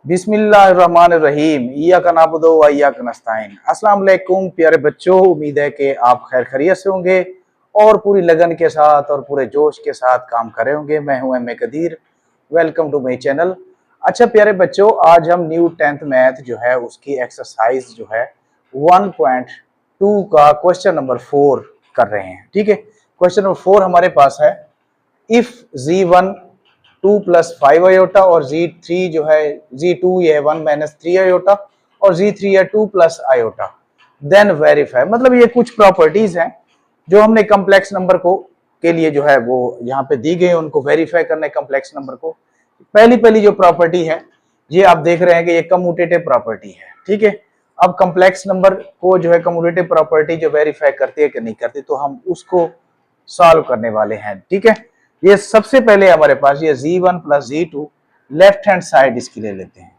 बिस्मिल्लाहिर्रहमानिर्रहीम इय्याका नअबुदु व इय्याका नस्तईन। अस्सलाम वालेकुम प्यारे बच्चों, उम्मीद है कि आप खैर खैरियत से होंगे और पूरी लगन के साथ और पूरे जोश के साथ काम कर रहे होंगे। मैं हूं M A. Qadir, welcome to my channel. अच्छा प्यारे बच्चों, आज हम न्यू 10th मैथ जो है उसकी एक्सरसाइज जो है 1.2 का क्वेश्चन नंबर 4 कर रहे हैं। ठीक है, क्वेश्चन नंबर 4 हमारे पास है, इफ Z1 2 प्लस 5 आयोटा और Z3 जो है Z2 ये 1 माइनस 3 आयोटा और Z3 है 2 प्लस आयोटा, देन वेरीफाई। मतलब ये कुछ प्रॉपर्टीज हैं जो हमने कम्प्लेक्स नंबर को के लिए जो है वो यहाँ पे दी गई, उनको वेरीफाई करना है कम्प्लेक्स नंबर को। पहली जो प्रॉपर्टी है ये आप देख रहे हैं कि ये कम्यूटेटिव प्रॉपर्टी है। ठीक है, अब कम्प्लेक्स नंबर को जो है कम्यूटेटिव प्रॉपर्टी जो वेरीफाई करती है कि नहीं करती, तो हम उसको सॉल्व करने वाले हैं। ठीक है, ये सबसे पहले हमारे पास ये Z1 plus Z2 left hand side इसकी ले लेते हैं,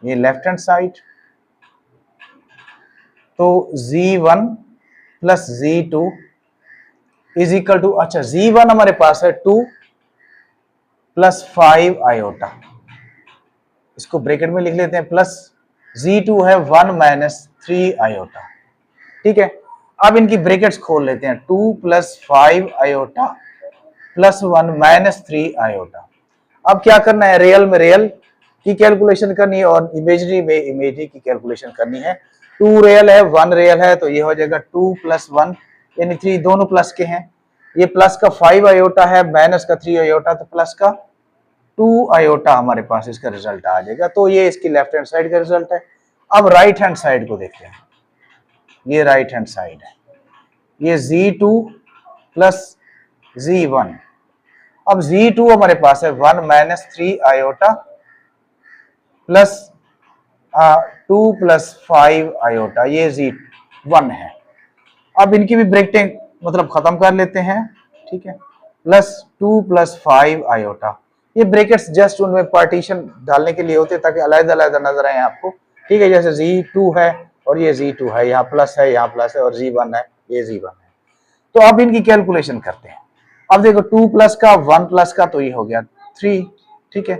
ये लेफ्ट हैंड साइड। तो Z1 plus Z2 is equal to, अच्छा Z1 हमारे पास है 2 प्लस 5 आयोटा, इसको ब्रैकेट में लिख लेते हैं, प्लस Z2 है 1 माइनस 3 आयोटा। ठीक है, अब इनकी ब्रैकेट्स खोल लेते हैं, 2 plus 5 iota plus 1 minus 3 iota. अब क्या करना है, रियल में रियल की कैलकुलेशन करनी है और इमेजरी में इमेजरी की कैलकुलेशन करनी है। 2 रियल है 1 रियल है, तो ये हो जाएगा 2 प्लस 1 यानी 3, दोनों प्लस के हैं। ये प्लस का 5 आयोटा है, माइनस का 3 आयोटा, तो प्लस का 2 आयोटा हमारे पास इसका रिजल्ट आ जाएगा। तो ये इसकी लेफ्ट हैंड साइड का रिजल्ट है। अब राइट हैंड साइड को देखते हैं, ये राइट हैंड साइड है, ये Z2 प्लस Z1। अब Z2 हमारे पास है 1 minus 3 iota plus 2 plus 5 iota, ये Z1 है। अब इनकी भी ब्रैकेटें मतलब खत्म कर लेते हैं। ठीक है, प्लस 2 प्लस 5 आयोटा, ये ब्रैकेट्स जस्ट उनमें पार्टीशन डालने के लिए होते हैं ताकि अलग अलग नजर आए आपको। ठीक है, जैसे Z2 है और ये Z2 है, यहाँ प्लस है यहाँ प्लस है, और Z1 है ये Z1 है। तो अब इनकी कैलकुलेशन करते हैं। अब देखो 2 प्लस का 1 प्लस का, तो ये हो गया 3। ठीक है,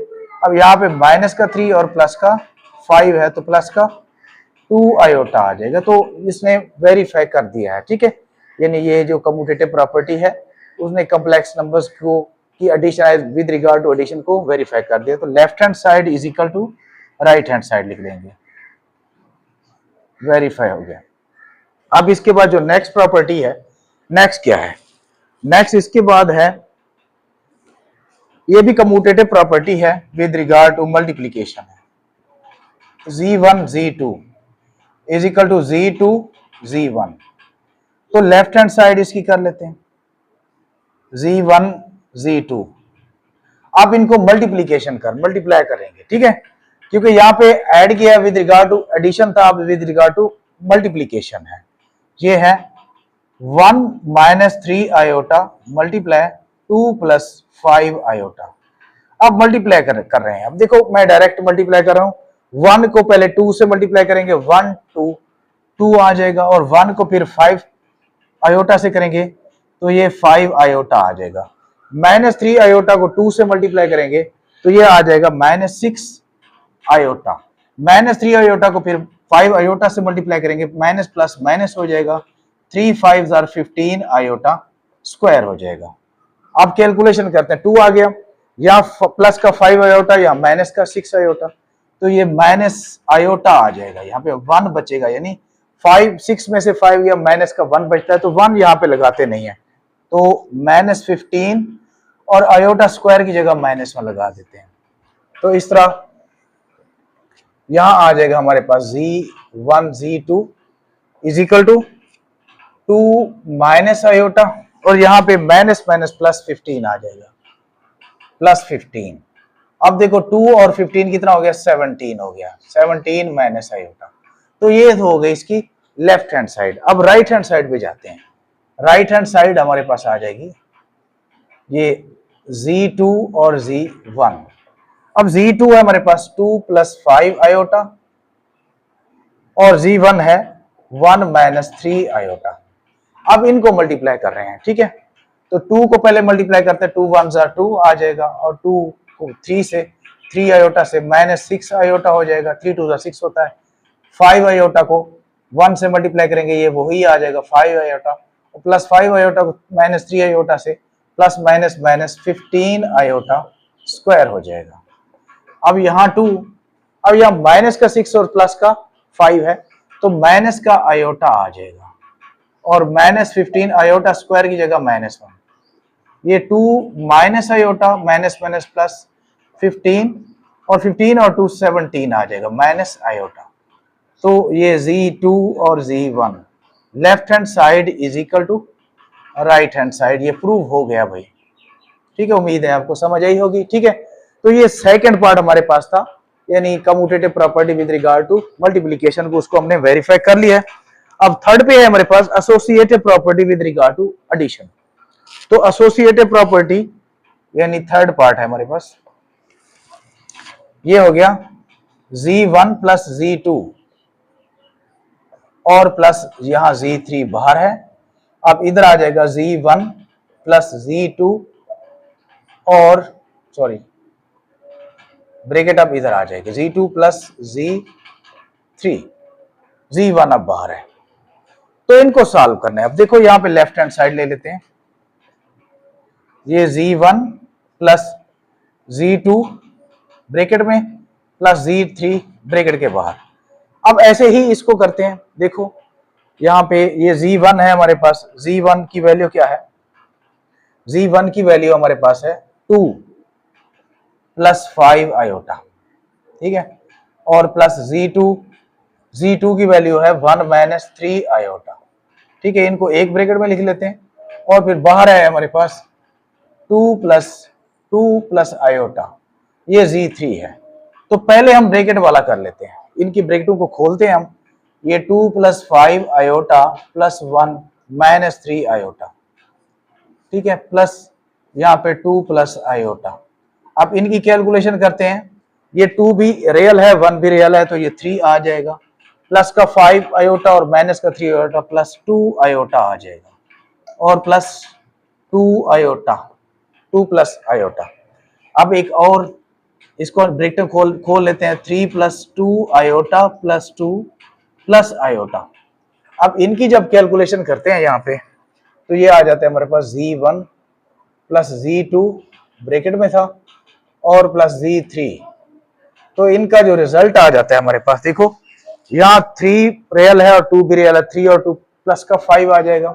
अब यहाँ पे माइनस का 3 और प्लस का 5 है, तो प्लस का 2 आयोटा आ जाएगा। तो इसने वेरीफाई कर दिया है। ठीक है, यानी ये जो कम्यूटेटिव प्रॉपर्टी है उसने कम्प्लेक्स नंबर्स को की addition with regard to addition को वेरीफाई कर दिया। तो left hand side is equal to right hand side लिख देंगे, वेरीफाई हो गया। अब इसके बाद जो नेक्स्ट प्रॉपर्टी है, नेक्स्ट क्या है, नेक्स्ट इसके बाद है, ये भी कम्यूटेटिव प्रॉपर्टी है विद रिगार्ड टू मल्टीप्लीकेशन है। Z1 Z2 is equal to Z2 Z1। तो लेफ्ट हैंड साइड इसकी कर लेते हैं, Z1 Z2। अब इनको मल्टीप्लीकेशन मल्टीप्लाई करेंगे। ठीक है, क्योंकि यहाँ पे ऐड किया विद रिगार्ड टू एडिशन था, अब विद रिगार्ड टू मल्टीप्लीकेशन है। ये है 1 minus 3 iota multiply 2 plus 5 iota. अब मल्टीप्लाई कर रहे हैं। अब देखो मैं डायरेक्ट मल्टीप्लाई कर रहा हूं, 1 को पहले 2 से मल्टीप्लाई करेंगे, 1 2 2 आ जाएगा, और 1 को फिर 5 आयोटा से करेंगे तो ये 5 आयोटा आ जाएगा। माइनस 3 आयोटा को 2 से मल्टीप्लाई करेंगे तो ये आ जाएगा माइनस 6 आयोटा। माइनस 3 आयोटा को फिर 5 आयोटा से मल्टीप्लाई करेंगे, माइनस प्लस माइनस हो जाएगा, 3 5 आर 15 आयोटा स्क्वायर हो जाएगा। अब कैलकुलेशन करते हैं, 2 आ गया, या प्लस का 5 आयोटा या माइनस का 6 आयोटा, तो ये माइनस आयोटा आ जाएगा, यहाँ पे 1 बचेगा, यानी 5 6 में से 5 या माइनस का 1 बचता है, तो 1 यहाँ पे लगाते नहीं है, तो माइनस 15 और आयोटा स्क्वायर की जगह माइनस में लगा देते हैं। तो इस तरह यहां आ जाएगा हमारे पास Z1 Z2 is equal to 2 minus iota, और यहाँ पे माइनस माइनस प्लस 15 आ जाएगा, प्लस 15। अब देखो 2 और 15 कितना हो गया, 17 हो गया, 17 माइनस आयोटा। तो ये हो गई इसकी लेफ्ट हैंड साइड। अब राइट हैंड साइड पे जाते हैं। राइट हैंड साइड हमारे पास आ जाएगी ये Z2 और Z1। अब Z2 है हमारे पास 2 प्लस 5 आयोटा, और Z1 है 1 माइनस 3 आयोटा। अब इनको मल्टीप्लाई कर रहे हैं। ठीक है, तो 2 को पहले मल्टीप्लाई करते हैं, 2 1 2 आ जाएगा, और 2 को 3 से 3 आयोटा से -6 आयोटा हो जाएगा, 3 टू 6 होता है। 5 आयोटा को 1 से मल्टीप्लाई करेंगे, ये वही आ जाएगा 5 आयोटा, प्लस 5 आयोटा को -3 आयोटा से plus minus minus 15 iota square हो जाएगा। अब यहाँ 2, अब यहाँ माइनस का 6 और प्लस का 5 है, तो माइनस का आयोटा आ जाएगा और -15 आयोटा स्क्वायर की जगह -1, ये 2 minus iota minus minus plus 15 और 15 और 2 17 आ जाएगा माइनस आयोटा। तो ये Z2 और Z1 left hand side is equal to right hand side, ये प्रूव हो गया भाई। ठीक है, उम्मीद है आपको समझ आई होगी। ठीक है, तो ये सेकंड पार्ट हमारे पास था, यानी commutative property with regard to multiplication को, उसको हमने वेरीफाई कर लिया है। अब थर्ड पे है हमारे पास associative property with regard to addition. तो एसोसिएटिव प्रॉपर्टी यानी थर्ड पार्ट है हमारे पास, ये हो गया Z1 प्लस Z2 और प्लस यहां Z3 बाहर है। अब इधर आ जाएगा Z1 प्लस Z2 और सॉरी ब्रैकेट अब इधर आ जाएगी Z2 प्लस Z3, Z1 अब बाहर है। तो इनको सॉल्व करना है। अब देखो यहां पे लेफ्ट हैंड साइड ले लेते हैं, ये Z1 प्लस Z2 ब्रैकेट में प्लस Z3 ब्रैकेट के बाहर। अब ऐसे ही इसको करते हैं। देखो यहाँ पे ये Z1 है हमारे पास, Z1 की वैल्यू क्या है, Z1 की वैल्यू हमारे पास है 2 प्लस 5 आयोटा, ठीक है, और प्लस Z2 की वैल्यू है 1 माइनस 3 आयोटा। ठीक है, इनको एक ब्रैकेट में लिख लेते हैं और फिर बाहर है हमारे पास 2 प्लस आयोटा, ये Z3 है। तो पहले हम ब्रैकेट वाला कर लेते हैं, इनकी ब्रैकेटों को खोलते हैं हम। ये 2 plus 5 iota plus 1 minus 3 iota, ठीक है, प्लस यहाँ पे 2 प्लस आयोटा। अब इनकी कैलकुलेशन करते हैं, ये 2 भी रियल है 1 भी रियल है, तो ये 3 आ जाएगा, प्लस का 5 आयोटा और माइनस का 3 आयोटा प्लस 2 आयोटा आ जाएगा, और प्लस 2 आयोटा 2 प्लस आयोटा। अब एक और इसको ब्रैकेट खोल लेते हैं, 3 plus 2 iota plus 2 plus iota. अब इनकी जब कैलकुलेशन करते हैं यहाँ पे, तो ये आ जाता है हमारे पास Z1 प्लस Z2 ब्रैकेट में था और प्लस Z3। तो इनका जो रिजल्ट आ जाता है हमारे पास, देखो यहाँ 3 रियल है और 2 भी रियल है, 3 और 2 प्लस का 5 आ जाएगा,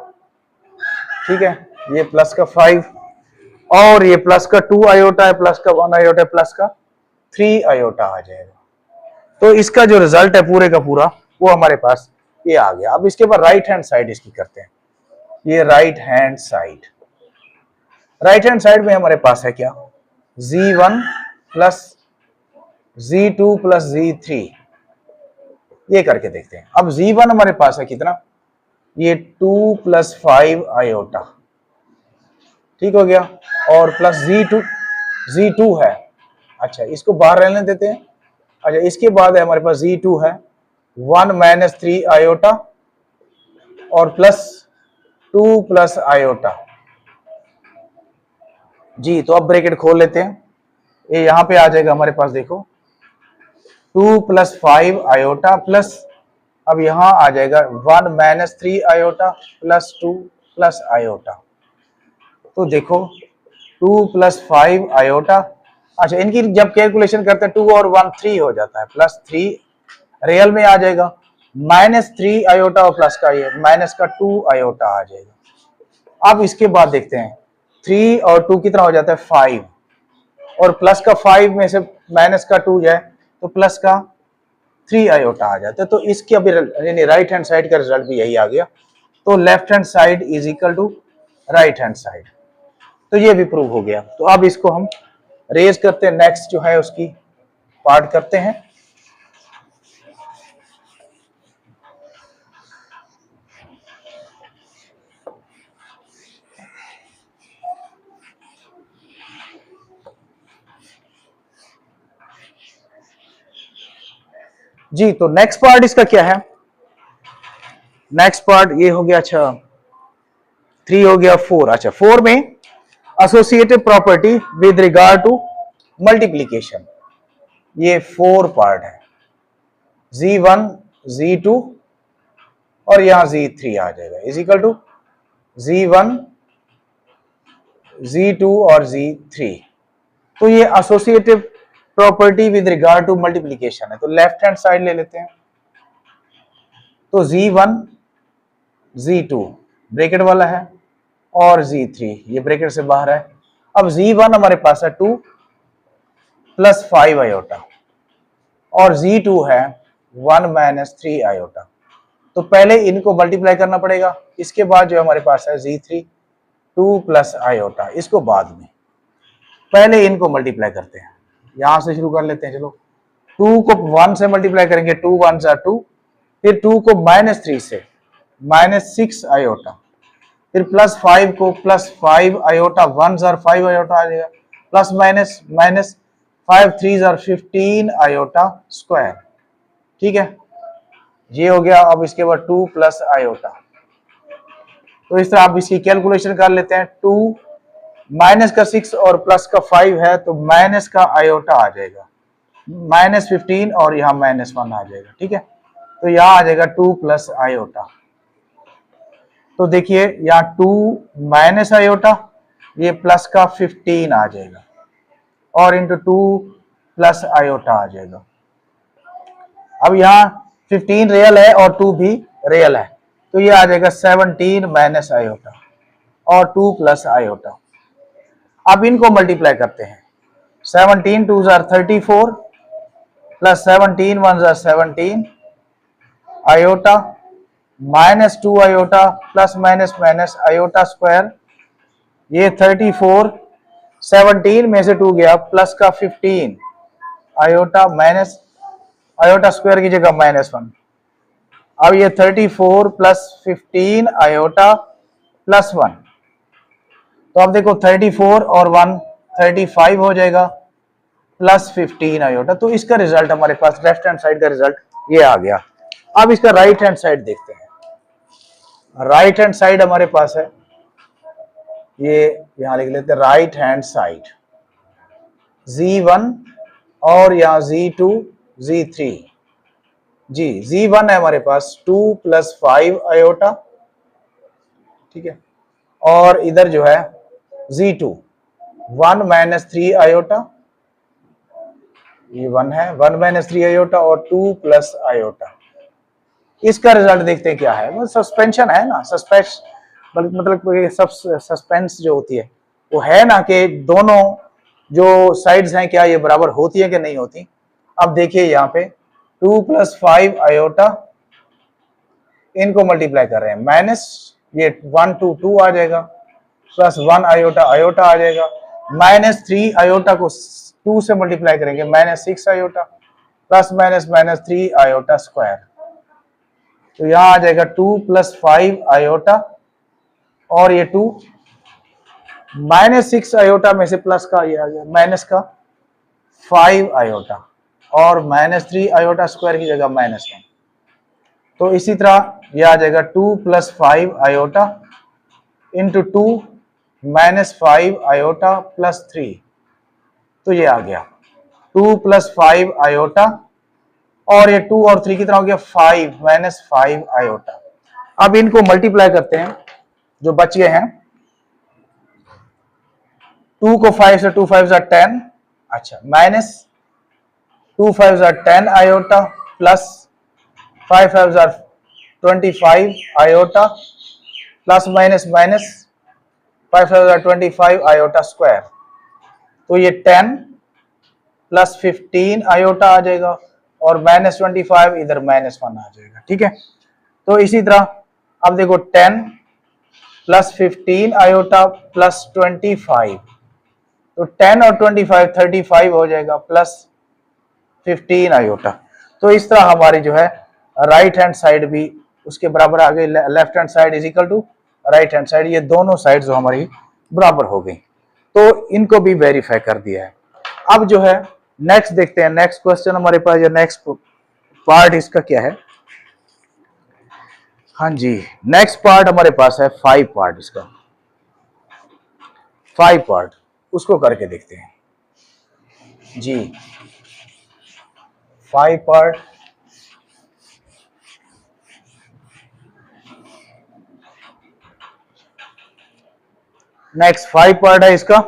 ठीक है, ये प्लस का 5 और ये प्लस का 2 आयोटा है, प्लस का 1 आयोटा है, प्लस का 3 आयोटा आ जाएगा। तो इसका जो रिजल्ट है पूरे का पूरा वो हमारे पास ये आ गया। अब इसके बाद राइट हैंड साइड इसकी करते हैं, ये राइट हैंड साइड में हमारे पास है क्या, Z1 plus Z2 plus Z3, ये करके देखते हैं। अब Z1 हमारे पास है कितना, ये 2 प्लस 5 आयोटा, ठीक हो गया, और प्लस Z2 है, अच्छा इसको बाहर रहने देते हैं। अच्छा इसके बाद है हमारे पास Z2 है 1 माइनस 3 आयोटा और प्लस 2 प्लस आयोटा जी। तो अब ब्रैकेट खोल लेते हैं, ये यहां पे आ जाएगा हमारे पास, देखो 2 प्लस 5 आयोटा प्लस, अब यहां आ जाएगा 1 minus 3 iota plus 2 plus iota. तो देखो 2 प्लस 5 आयोटा, अच्छा इनकी जब कैलकुलेशन करते हैं 2 और 1 3 हो जाता है, प्लस 3 रियल में आ जाएगा, माइनस 3 आयोटा और प्लस का ये माइनस का 2 आयोटा आ जाएगा। अब इसके बाद देखते हैं 3 और 2 कितना हो जाता है 5, और प्लस का 5 में से माइनस का 2 जाए तो प्लस का 3 आयोटा आ जाता है। तो इसके अभी यानी राइट हैंड साइड का रिजल्ट भी यही आ गया। तो left hand side is equal to right hand side, तो ये भी प्रूव हो गया। तो अब इसको हम रेज करते हैं, नेक्स्ट जो है उसकी पार्ट करते हैं। जी तो नेक्स्ट पार्ट इसका क्या है, नेक्स्ट पार्ट ये हो गया, अच्छा 3 हो गया 4। अच्छा 4 में associative property with regard to multiplication. ये 4 पार्ट है, Z1 Z2 और यहां Z3 आ जाएगा, is equal to Z1 Z2 और Z3। तो ये associative property with regard to multiplication है। तो लेफ्ट हैंड साइड ले लेते हैं। तो Z1 Z2 ब्रैकेट वाला है और Z3 ये ब्रैकेट से बाहर है। अब Z1 हमारे पास है 2 प्लस 5 आयोटा और Z2 है 1 माइनस 3 आयोटा। तो पहले इनको मल्टीप्लाई करना पड़ेगा, इसके बाद जो हमारे पास है Z3 2 प्लस आयोटा, इसको बाद में, पहले इनको मल्टीप्लाई करते हैं। यहां से शुरू कर लेते हैं। चलो 2 को 1 से मल्टीप्लाई करेंगे, 2 1 2, फिर 2 को -3 से -6 आयोटा, फिर प्लस 5 को प्लस 5 आयोटा, 1 5 आयोटा आ जाएगा, plus minus minus 5 3 15 iota square. ठीक है, ये हो गया। अब इसके बाद 2 प्लस आयोटा। तो इस तरह आप इसकी कैलकुलेशन कर लेते हैं। 2 माइनस का 6 और प्लस का 5 है तो माइनस का आयोटा आ जाएगा, -15 और यहाँ -1 आ जाएगा। ठीक है, तो यहाँ आ जाएगा 2 प्लस आयोटा। तो देखिए यहाँ 2 माइनस आयोटा, ये प्लस का 15 आ जाएगा और इंटू 2 प्लस आयोटा आ जाएगा। अब यहाँ 15 रियल है और 2 भी रियल है, तो ये आ जाएगा 17 माइनस आयोटा और 2 प्लस आयोटा। अब इनको मल्टीप्लाई करते हैं। 17 2 34 plus 17 1 17 iota -2 iota plus minus minus iota square. ये 34 17 में से 2 गया, प्लस का 15 आयोटा माइनस आयोटा स्क्वायर की जगह -1। अब ये 34 प्लस 15 आयोटा प्लस 1। तो अब देखो 34 और 1 35 हो जाएगा, प्लस 15 आयोटा। तो इसका रिजल्ट हमारे पास लेफ्ट हैंड साइड का रिजल्ट ये आ गया। अब इसका राइट हैंड साइड देखते हैं। राइट हैंड साइड हमारे पास है, ये यहां लिख लेते हैं राइट हैंड साइड Z1 और यहाँ Z2 Z3 जी। Z1 है हमारे पास 2 प्लस 5 आयोटा, ठीक है, और इधर जो है Z2 1 माइनस 3 आयोटा, ये 1 है, 1 माइनस 3 आयोटा और 2 प्लस आयोटा। इसका रिजल्ट देखते हैं क्या है। वो सस्पेंशन है ना, सस्पेंस मतलब सब सस्पेंस जो होती है वो है ना कि दोनों जो साइड्स हैं क्या ये बराबर होती है कि नहीं होती। अब देखिए यहाँ पे 2 प्लस 5 आयोटा, इनको मल्टीप्लाई कर रहे हैं, माइनस ये 1 2 2 आ जाएगा, प्लस 1 आयोटा आयोटा आ जाएगा, -3 आयोटा को 2 से मल्टीप्लाई करेंगे, -6 iota, plus minus minus 3 iota square. तो यहां आ जाएगा 2 प्लस 5 आयोटा और ये 2 -6 आयोटा में से प्लस का ये आ गया माइनस का 5 आयोटा और -3 आयोटा स्क्वायर की जगह -1। तो इसी तरह ये आ जाएगा 2 plus 5 iota into 2 -5 iota plus 3। तो ये आ गया 2 प्लस 5 आयोटा और ये 2 और 3 कितना हो गया 5 -5 आयोटा। अब इनको मल्टीप्लाई करते हैं, जो बच गए हैं 2 को 5 से 2 5 10, अच्छा, minus 2 5 10 iota plus 5 5 25 iota plus minus minus 5 5 25 iota square. तो ये 10 प्लस 15 आयोटा आ जाएगा और -25 इधर -1 आ जाएगा। ठीक है, तो इसी तरह अब देखो 10 प्लस 15 आयोटा प्लस 25, तो 10 और 25 35 हो जाएगा प्लस 15 आयोटा। तो इस तरह हमारी जो है राइट हैंड साइड भी उसके बराबर आ गई, left hand side is equal to right hand side, ये दोनों साइड जो हमारी बराबर हो गई। तो इनको भी वेरीफाई कर दिया है। अब जो है नेक्स्ट देखते हैं, नेक्स्ट क्वेश्चन हमारे पास, या नेक्स्ट पार्ट इसका क्या है। हाँ जी, नेक्स्ट पार्ट हमारे पास है 5 पार्ट, इसका 5 पार्ट, उसको करके देखते हैं जी। 5 पार्ट, नेक्स्ट 5 पार्ट है इसका,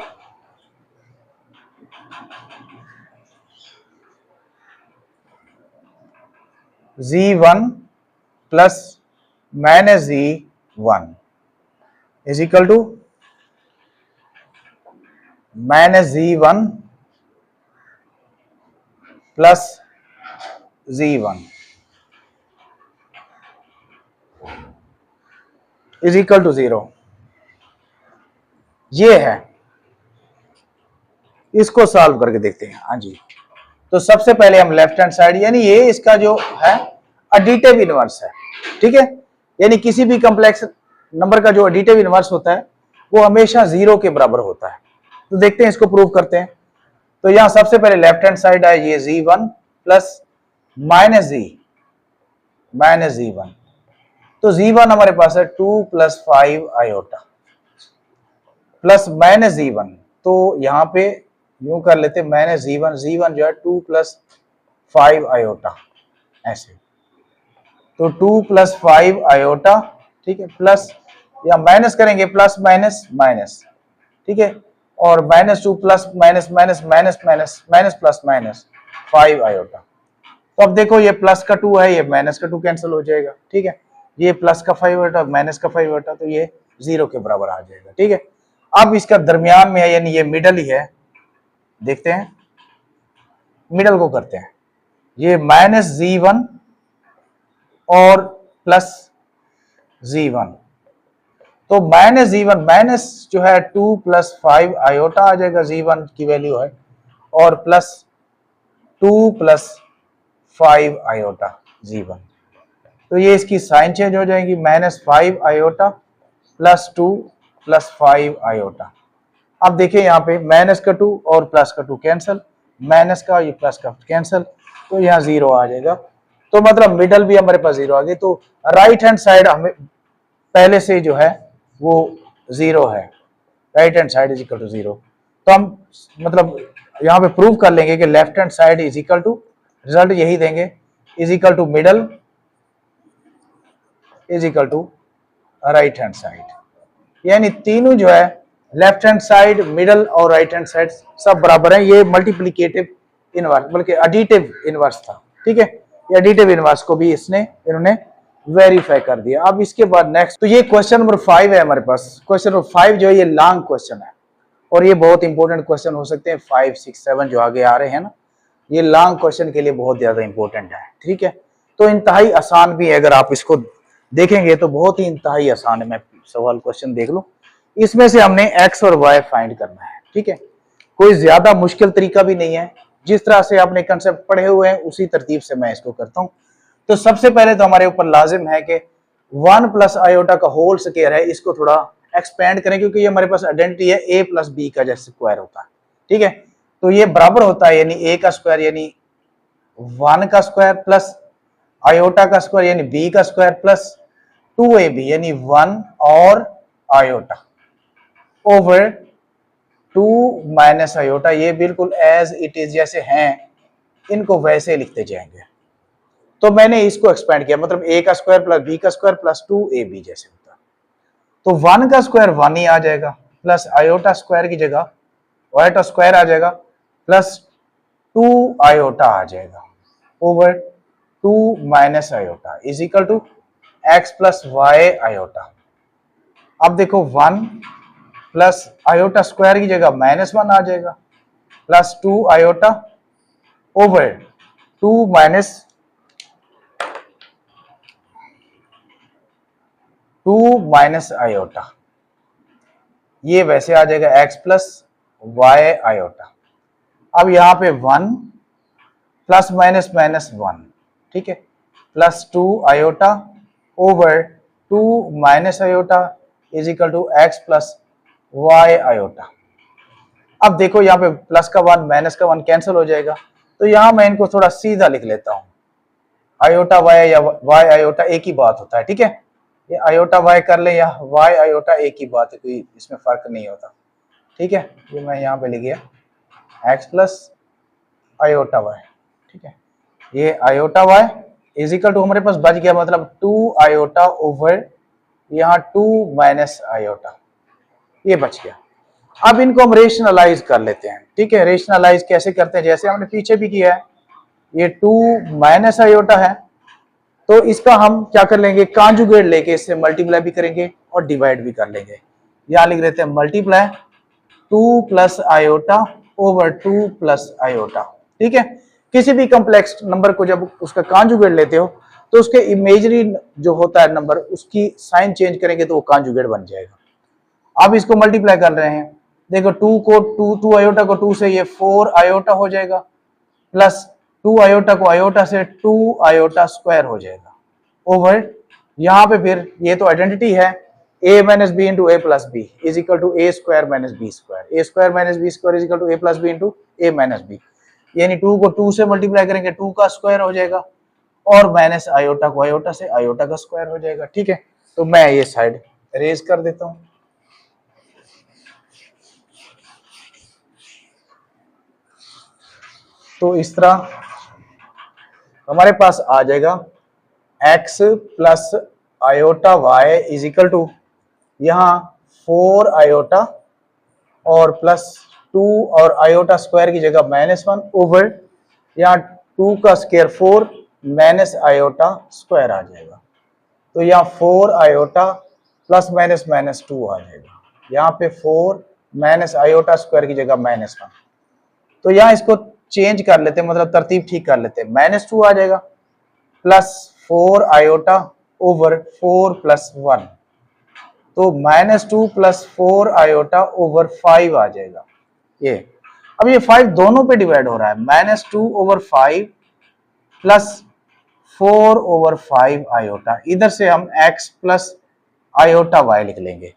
Z1 plus minus Z1 is equal to minus Z1 plus Z1 is equal to 0। ये है, इसको सॉल्व करके देखते हैं। हाँ जी, तो सबसे पहले हम लेफ्ट हैंड साइड, यानी ये इसका जो है एडिटिव इनवर्स है, ठीक है, यानी किसी भी कॉम्प्लेक्स नंबर का जो एडिटिव इनवर्स होता है वो हमेशा 0 के बराबर होता है। तो देखते हैं, इसको प्रूव करते हैं। तो यहां सबसे पहले लेफ्ट हैंड साइड है ये Z1 प्लस माइनस Z1, तो Z1 हमारे पास है 2 plus 5 iota plus minus Z1, तो यहां पे यूं कर लेते माइनस Z1 जो है 2 प्लस 5 आयोटा, ऐसे, तो 2 प्लस 5 आयोटा, ठीक है, प्लस या माइनस करेंगे, प्लस माइनस माइनस, ठीक है, और -2 plus minus minus minus minus minus plus minus 5 iota. तो अब देखो ये प्लस का 2 है, ये माइनस का 2 कैंसिल हो जाएगा, ठीक है, ये प्लस का 5 आयोटा माइनस का 5 आयोटा, तो ये 0 के बराबर आ जाएगा, ठीक है। अब इसका दरमियान में है, यानी ये मिडल ही है, देखते हैं, मिडल को करते हैं, ये माइनस Z1 और प्लस Z1, तो माइनस Z1 माइनस जो है 2 प्लस 5 आयोटा आ जाएगा, Z1 की वैल्यू है, और प्लस 2 प्लस 5 आयोटा Z1, तो ये इसकी साइन चेंज हो जाएगी, -5 आयोटा प्लस 2 प्लस 5 आयोटा। अब देखिए यहाँ पे माइनस का 2 और प्लस का 2 कैंसिल, माइनस का ये प्लस का कैंसिल, तो यहाँ 0 आ जाएगा। तो मतलब मिडल भी हमारे पास 0 आ गई, तो राइट हैंड साइड हमें पहले से जो है वो 0 है, right hand side is equal to 0। तो हम मतलब यहाँ पे प्रूव कर लेंगे कि left hand side is equal to, result यही देंगे, is equal to middle is equal to right hand side, यानी तीनों जो है लेफ्ट हैंड साइड, मिडल और राइट हैंड साइड सब बराबर है। ये मल्टीप्लिकेटिव इनवर्स बल्कि एडिटिव इनवर्स था, ठीक है, ये एडिटिव इनवर्स को भी इन्होंने वेरीफाई कर दिया। अब इसके बाद नेक्स्ट, तो ये क्वेश्चन नंबर 5 है हमारे पास। क्वेश्चन नंबर 5 जो है ये लॉन्ग क्वेश्चन है और ये बहुत इंपॉर्टेंट क्वेश्चन हो सकते हैं, 5, 6, 7 जो आगे आ रहे हैं ना, ये लॉन्ग क्वेश्चन के लिए बहुत ज्यादा इंपॉर्टेंट है, ठीक है। तो इंतहाई आसान भी है, अगर आप इसको देखेंगे तो बहुत ही इंतहाई आसान है। मैं सवाल क्वेश्चन देख लो, इसमें से हमने x और y फाइंड करना है, ठीक है, कोई ज्यादा मुश्किल तरीका भी नहीं है, जिस तरह से आपने कंसेप्ट पढ़े हुए हैं उसी तरतीब से मैं इसको करता हूं। तो सबसे पहले तो हमारे ऊपर लाजिम है कि 1 प्लस आयोटा का होल स्क्वायर है, इसको थोड़ा एक्सपेंड करें, क्योंकि ये हमारे पास आइडेंटिटी है a प्लस बी का जैसे स्क्वायर होता है, ठीक है, तो ये बराबर होता है, यानी a का स्क्वायर यानी 1 का स्क्वायर प्लस आयोटा का स्क्वायर यानी b का स्क्वायर प्लस 2ab यानी 1 और आयोटा ओवर 2 माइनस आयोटा। ये बिल्कुल एज इट इज जैसे हैं इनको वैसे लिखते जाएंगे। तो मैंने इसको एक्सपेंड किया, मतलब a का स्क्वायर प्लस b का स्क्वायर प्लस 2ab जैसे होता, तो 1 का स्क्वायर 1 ही आ जाएगा, प्लस आयोटा स्क्वायर की जगह आयोटा स्क्वायर आ जाएगा, प्लस 2 आयोटा आ जाएगा over 2 minus iota is equal to x plus Y iota. अब देखो 1 प्लस आयोटा स्क्वायर की जगह -1 आ जाएगा, plus 2 iota over 2 minus 2 minus iota, ये वैसे आ जाएगा x प्लस वाई आयोटा। अब यहाँ पे 1 प्लस माइनस माइनस 1, ठीक है, plus 2 iota over 2 minus iota is equal to x plus Y iota. अब देखो यहाँ पे प्लस का 1 माइनस का 1 कैंसिल हो जाएगा, तो यहाँ मैं इनको थोड़ा सीधा लिख लेता हूँ, आयोटा वाई या वाई आयोटा एक ही बात होता है, ठीक है, ये आयोटा वाई कर ले या वाई आयोटा एक ही बात है, कोई इसमें फर्क नहीं होता, ठीक है। ये मैं यहाँ पे लिख गया x प्लस आयोटा वाई, ठीक है। ये iota Y is equal to हमारे पास बच गया मतलब 2 आयोटा ओवर यहाँ 2 माइनस आयोटा, ये बच गया। अब इनको हम रेशनलाइज कर लेते हैं, ठीक है। रेशनलाइज कैसे करते हैं, जैसे हमने पीछे भी किया है, ये 2 माइनस आयोटा है, तो इसका हम क्या कर लेंगे, कॉन्जुगेट लेके इससे मल्टीप्लाई भी करेंगे और डिवाइड भी कर लेंगे। यहां लिख लेते हैं multiply 2 plus iota over 2 plus iota, ठीक है। किसी भी कॉम्प्लेक्स नंबर को जब उसका कॉन्जुगेट लेते हो तो उसके इमेजरी जो होता है नंबर, उसकी साइन चेंज करेंगे तो वो कॉन्जुगेट बन जाएगा। अब इसको मल्टीप्लाई कर रहे हैं, देखो 2 को 2 आयोटा को 2 से ये 4 आयोटा हो जाएगा, प्लस 2 आयोटा को आयोटा से 2 आयोटा स्क्वायर हो जाएगा ओवर, यहाँ पे फिर ये तो आइडेंटिटी है a minus B into A plus B is equal to A square minus B square, A square minus B square is equal to A plus B into A minus B, यानी 2 को 2 से multiply करेंगे 2 का square हो जाएगा और minus iota को iota से आयोटा का स्क्वायर हो जाएगा, ठीक है। तो मैं ये साइड रेज कर देता हूं, तो इस तरह हमारे पास आ जाएगा x plus iota y is equal to यहाँ 4 आयोटा और प्लस 2 और आयोटा स्क्वायर की जगह -1 ओवर यहाँ 2 का स्क्वायर 4 माइनस आयोटा स्क्वायर आ जाएगा, तो यहाँ 4 आयोटा प्लस माइनस माइनस 2 आ जाएगा, यहाँ पे 4 माइनस आयोटा स्क्वायर की जगह -1, तो यहाँ इसको चेंज कर लेते हैं, मतलब तरतीब ठीक कर लेते हैं, -2 आ जाएगा प्लस 4 आयोटा ओवर 4 प्लस 1, तो -2 प्लस 4 आयोटा ओवर 5 आ जाएगा ये। अब ये 5 दोनों पे डिवाइड हो रहा है, -2 ओवर 5 प्लस 4 ओवर 5 आयोटा, इधर से हम x प्लस आयोटा y लिख लेंगे।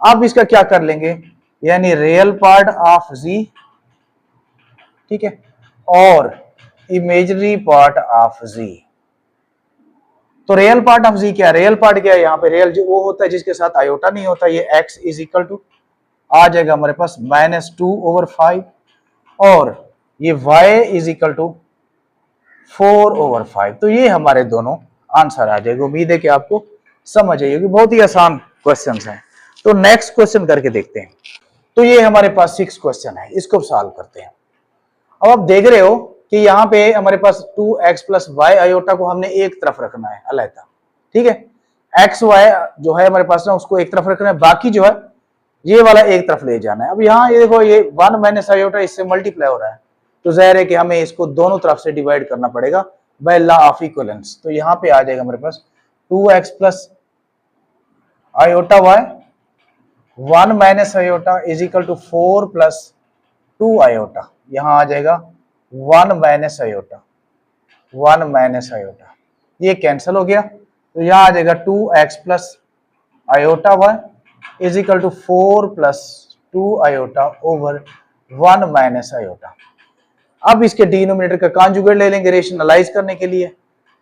अब इसका क्या कर लेंगे, यानी रियल पार्ट ऑफ z, ठीक है, और इमेजिनरी पार्ट ऑफ z। तो रियल पार्ट ऑफ z क्या है, रियल पार्ट क्या है, यहाँ पे रियल जो वो होता है जिसके साथ आयोटा नहीं होता, ये x इज इक्वल टू आ जाएगा हमारे पास -2 ओवर 5 और ये y is equal to 4 over 5, तो ये हमारे दोनों आंसर आ जाएगा। उम्मीद है कि आपको समझ आई होगी, बहुत ही आसान क्वेश्चन है। तो नेक्स्ट क्वेश्चन करके देखते हैं। तो ये हमारे पास 6 क्वेश्चन है, इसको सॉल्व करते हैं। अब आप देख रहे हो कि यहाँ पे हमारे पास 2x प्लस वाई आयोटा को हमने एक तरफ रखना है अलहदा, ठीक है। एक्स वाई जो है हमारे पास ना उसको एक तरफ रखना है, बाकी जो है ये वाला एक तरफ ले जाना है। अब यहाँ ये देखो ये 1 माइनस आयोटा इससे मल्टीप्लाई हो रहा है, तो जाहिर है कि हमें इसको दोनों तरफ से डिवाइड करना पड़ेगा बाय लॉ ऑफ इक्विवेलेंस। तो यहाँ पे आ जाएगा हमारे पास 2x plus iota Y 1 minus iota is equal to 4 plus 2 iota, यहाँ आ जाएगा 1 माइनस आयोटा, 1 माइनस आयोटा, ये कैंसिल हो गया, तो यहाँ आ जाएगा 2x plus iota Y is equal to 4 plus 2 iota over 1 minus iota. अब इसके डिनोमिनेटर का कॉन्जुगेट ले लेंगे रेशनलाइज करने के लिए,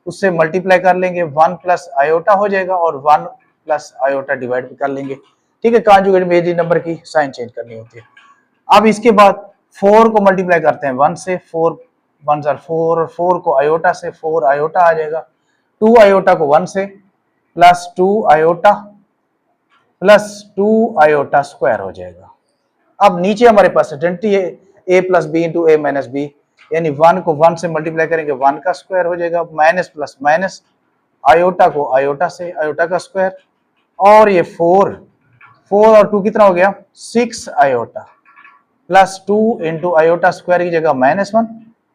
उससे मल्टीप्लाई कर लेंगे, 1 प्लस आयोटा हो जाएगा और 1 प्लस आयोटा डिवाइड कर लेंगे, ठीक है। कॉन्जुगेट में यदि नंबर की साइन चेंज करनी होती है। अब इसके बाद 4 को मल्टीप्लाई करते हैं 1 से, 4 1 4 और 4 को आयोटा से 4 आयोटा आ जाएगा, 2 आयोटा को 1 से plus 2 iota plus 2 iota square हो जाएगा। अब नीचे हमारे पास आइडेंटिटी है a plus B into A minus B, यानी 1 को 1 से मल्टीप्लाई करेंगे 1 का स्क्वायर हो जाएगा, माइनस प्लस माइनस आयोटा को आयोटा से आयोटा का स्क्वायर, और ये 4 और 2 कितना हो गया 6 iota plus 2 into iota square की जगह -1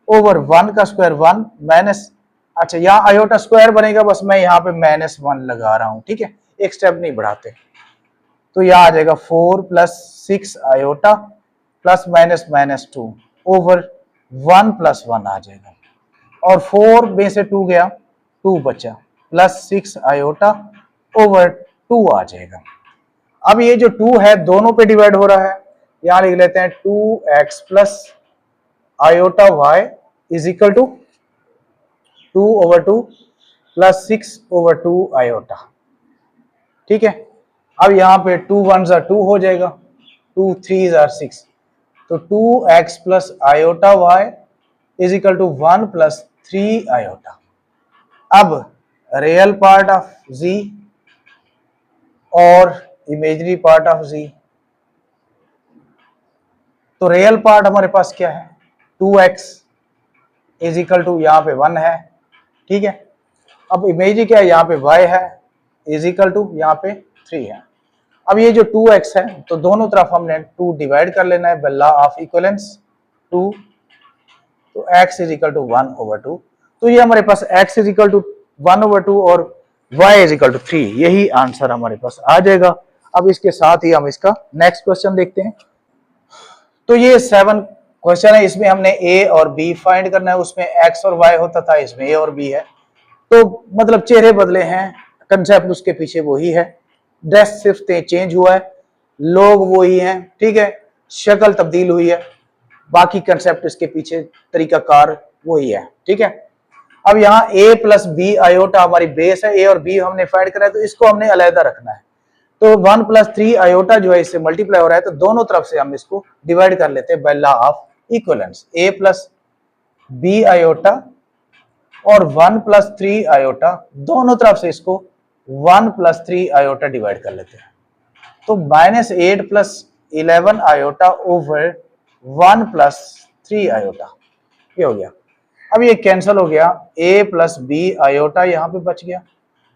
ओवर 1 का स्क्वायर 1 माइनस, अच्छा यहाँ आयोटा स्क्वायर बनेगा, बस मैं यहाँ पे -1 लगा रहा हूँ, ठीक है, एक स्टेप नहीं बढ़ाते। तो यहाँ आ जाएगा 4 plus 6 iota plus -2 over 1 plus 1 आ जाएगा, और 4 में से 2 गया 2 बचा, प्लस 6 आयोटा ओवर 2 आ जाएगा। अब ये जो 2 है दोनों पे डिवाइड हो रहा है, यहां लिख लेते हैं 2x plus iota y is equal to 2 over 2 plus 6 over 2 iota, ठीक है। अब यहाँ पे 2 1 2 हो जाएगा, 2 3 6, तो 2x plus iota y is equal to 1 plus 3 iota. अब रियल पार्ट ऑफ z और इमेजरी पार्ट ऑफ z। तो रियल पार्ट हमारे पास क्या है, 2x इज इक्वल टू यहाँ पे 1 है, ठीक है। अब इमेजरी क्या है, यहाँ पे y है इज इक्वल टू यहाँ पे 3 है। अब ये जो 2x है तो दोनों तरफ हमने 2 डिवाइड कर लेना है बाय लॉ ऑफ इक्विवेलेंस 2, तो x इज इक्वल टू 1/2। तो ये हमारे पास x इज इक्वल टू 1/2 और y इज इक्वल टू 3, यही आंसर हमारे पास आ जाएगा। अब इसके साथ ही हम इसका नेक्स्ट क्वेश्चन देखते हैं। तो ये 7 क्वेश्चन है, इसमें हमने a और b फाइंड करना है, उसमें x और y होता था, इसमें a और b है। तो मतलब चेहरे बदले हैं, कंसेप्ट उसके पीछे वही है, ड्रेस सिर्फ चेंज हुआ है, लोग वही हैं, ठीक है, शक्ल तब्दील हुई है, बाकी कंसेप्ट इसके पीछे तरीकाकार वही है, ठीक है। अब यहाँ a प्लस बी आयोटा हमारी बेस है, a और b हमने फाइंड करा है, तो इसको हमने अलग रखना है। तो 1 + 3 आयोटा जो है इससे मल्टीप्लाई हो रहा है, तो दोनों तरफ से हम इसको डिवाइड कर लेते हैं by law of equivalence, a plus B iota और 1 + 3 आयोटा, दोनों तरफ से इसको 1 + 3 आयोटा डिवाइड कर लेते हैं। तो -8 + 11 आयोटा ओवर 1 + 3 आयोटा, ये हो गया। अब ये कैंसिल हो गया, a + b आयोटा यहाँ पे बच गया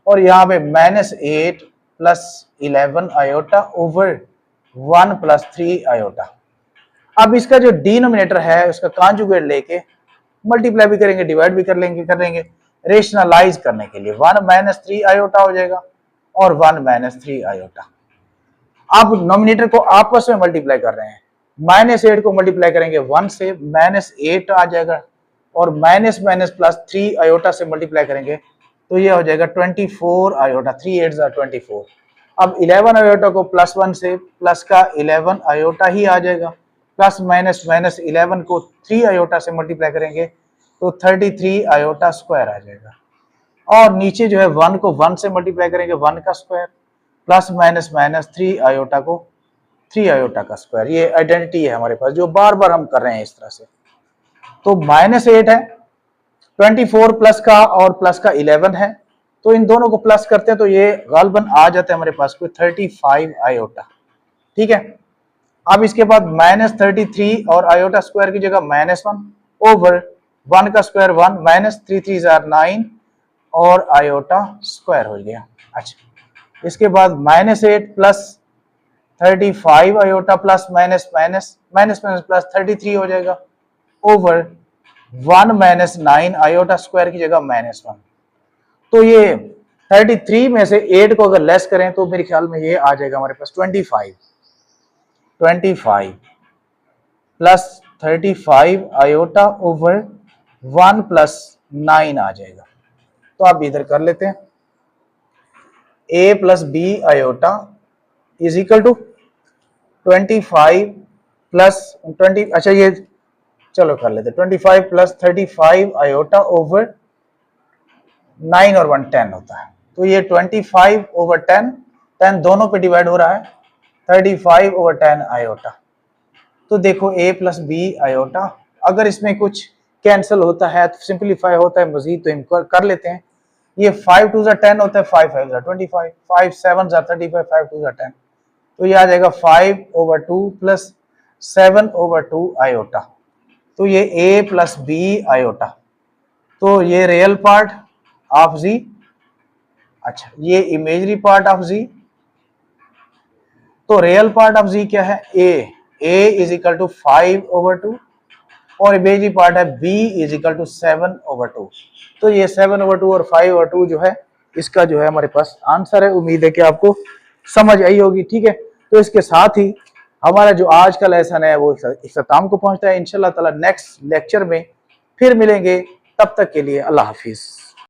और यहाँ पे -8 + 11 आयोटा ओवर 1 + 3 आयोटा। अब इसका जो डिनोमिनेटर है उसका कॉन्जुगेट लेके मल्टीप्लाई भी करेंगे, डिवाइड भी करेंगे रेशनलाइज करने के लिए 1 - 3 आयोटा हो जाएगा और 1 - 3 आयोटा। अब नोमिनेटर को आपस में मल्टीप्लाई कर रहे हैं, -8 को मल्टीप्लाई करेंगे 1 से, -8 आ जाएगा और माइनस प्लस 3 आयोटा से मल्टीप्लाई करेंगे तो ये हो जाएगा 24 आयोटा, 3 8 are 24। अब 11 आयोटा को +1 से प्लस का 11 आयोटा ही आ जाएगा, प्लस माइनस 11 को 3 आयोटा से मल्टीप्लाई करेंगे तो 33 आयोटा स्क्वायर आ जाएगा। और नीचे जो है 1 को 1 से मल्टीप्लाई करेंगे 1 का स्क्वायर, प्लस माइनस 3 आयोटा को 3 आयोटा का स्क्वायर। ये आइडेंटिटी है हमारे पास जो बार बार हम कर रहे हैं इस तरह से। तो -8 है, 24 प्लस का और प्लस का 11 है, तो इन दोनों को प्लस करते हैं तो ये गालबन आ जाता है हमारे पास कोई 35 आयोटा, ठीक है। अब इसके बाद -33 और आयोटा स्क्वायर की जगह -1 ओवर 1 का स्क्वायर 1, -3 3 are 9 और आयोटा स्क्वायर हो गया। अच्छा, इसके बाद -8 plus 35 iota plus minus plus 33 हो जाएगा ओवर 1 - 9 आयोटा स्क्वायर की जगह -1। तो ये 33 में से 8 को अगर लेस करें तो मेरे ख्याल में ये आ जाएगा हमारे पास 25 प्लस 35 आयोटा ओवर 1 + 9 आ जाएगा। तो आप इधर कर लेते हैं, a plus B iota is equal to 25 plus 20, अच्छा ये चलो कर लेते, 25 प्लस 35 आयोटा ओवर 9 और 1 10 होता है। तो ये 25 ओवर 10 दोनों पे डिवाइड हो रहा है, 35 ओवर 10 आयोटा। तो देखो a प्लस बी आयोटा, अगर इसमें कुछ कैंसिल होता है तो सिंपलीफाई होता है मजीद, तो इनको कर लेते हैं। ये 5 2 10 होता है, 5 5 25, 5 7 35, 5 2 10, तो ये आ जाएगा 5/2 प्लस 7/2 आयोटा। तो ये a प्लस बी आयोटा, तो ये रियल पार्ट ऑफ z, अच्छा ये इमेजरी पार्ट ऑफ z। तो रियल पार्ट ऑफ z क्या है, a इज इक्वल टू 5/2 और इमेजरी पार्ट है b इज इक्वल टू 7/2। तो ये 7/2 और 5/2 जो है इसका जो है हमारे पास आंसर है। उम्मीद है कि आपको समझ आई होगी, ठीक है। तो इसके साथ ही हमारा जो आज का लेसन है वो इख्तिताम को पहुंचता है। इंशाल्लाह ताला नेक्स्ट लेक्चर में फिर मिलेंगे, तब तक के लिए अल्लाह हाफिज।